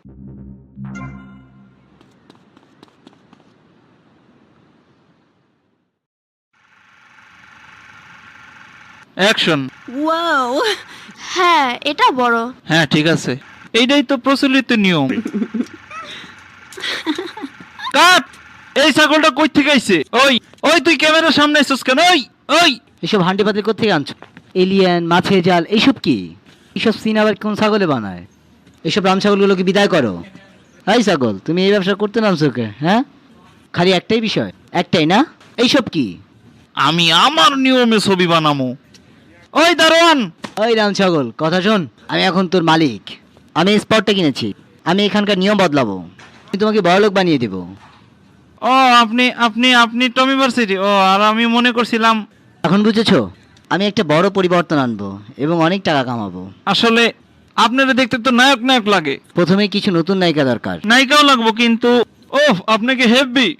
Action. Wow, হ্যাঁ এটা বড়। হ্যাঁ ঠিক আছে, এইটাই তো প্রচলিত নিয়ম। কাট। এই ছাগলটা কই থেকে আইছে? ওই ওই তুই ক্যামেরার সামনে আইছস কেন? ওই ওই এসব হান্ডি পাতিল কোত্থেকে আনছো? এলিয়ান, মাছের জাল, এইসব কি? এইসব সিন আবার কোন ছাগলে বানায়? এইসব রাম ছাগলগুলোকে বিদায় করো। এই ছাগল, তুমি এই ব্যবসা করতে নামছো কে? হ্যাঁ, খালি একটাই বিষয়, একটাই না? এইসব কি? আমি আমার নিয়মে ছবি বানামু। ওই দারোয়ান। ওই রাম ছাগল, কথা শোন। আমি এখন তোর মালিক। আমি এই স্পটটা কিনেছি। আমি এখানকার নিয়ম বদলাবো। আমি তোমাকে বড়লোক বানিয়ে দেবো। ও আপনি আপনি আপনি টম ইউনিভার্সিটি। ও আর আমি মনে করছিলাম। এখন বুঝেছো? আমি একটা বড় পরিবর্তন আনবো এবং অনেক টাকা কামাবো। আসলে আপনারা দেখতে তো নায়ক নায়ক লাগে। প্রথমে কিছু নতুন নায়িকা দরকার। নায়িকাও লাগবো কিন্তু। ওহ আপনাকে হেভি।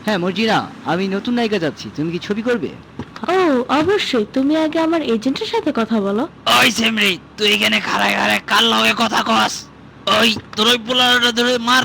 হ্যাঁ মর্জিনা, আমি নতুন নায়িকা যাচ্ছি। তুমি কি ছবি করবে? ও অবশ্যই, তুমি আগে আমার এজেন্টের সাথে কথা বলো। ওই সেমরি, তুই এখানে খাড়ায় খাড়ায় কার লগে কথা কস? ওই তোর ওই পোলারটা ধরে মার।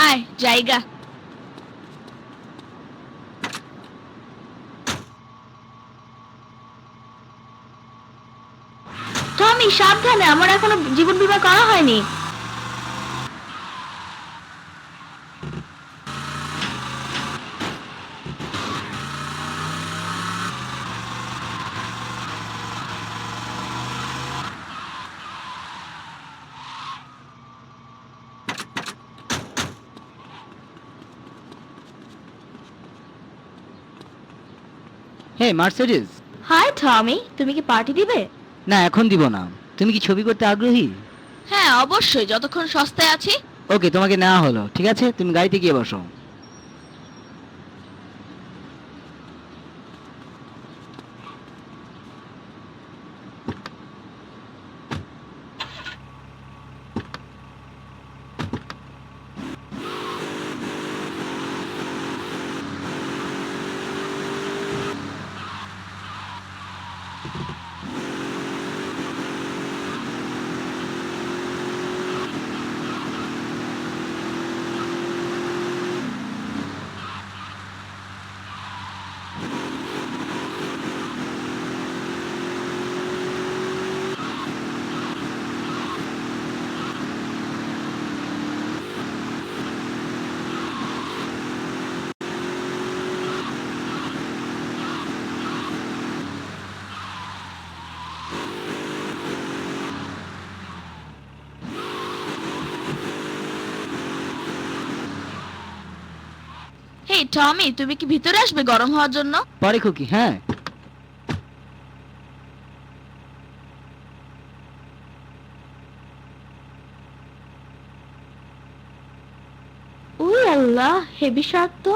আয় জায়গা। টমি সাবধানে, আমার এখনো জীবন বীমা করা হয়নি। হে মার্সিডিজ। হাই টমি, তুমি কি পার্টি দিবে? না, এখন দিব না। তুমি কি ছবি করতে আগ্রহী? হ্যাঁ অবশ্যই, যতক্ষণ সস্তায় আছি। ওকে, তোমাকে নেওয়া হলো। ঠিক আছে, তুমি গাড়িতে গিয়ে বসো। হে টমি, তুমি কি ভিতরে আসবে গরম হওয়ার জন্য? পরে খুকি, হ্যাঁ। উই আল্লাহ, হেভি শার্ট তো।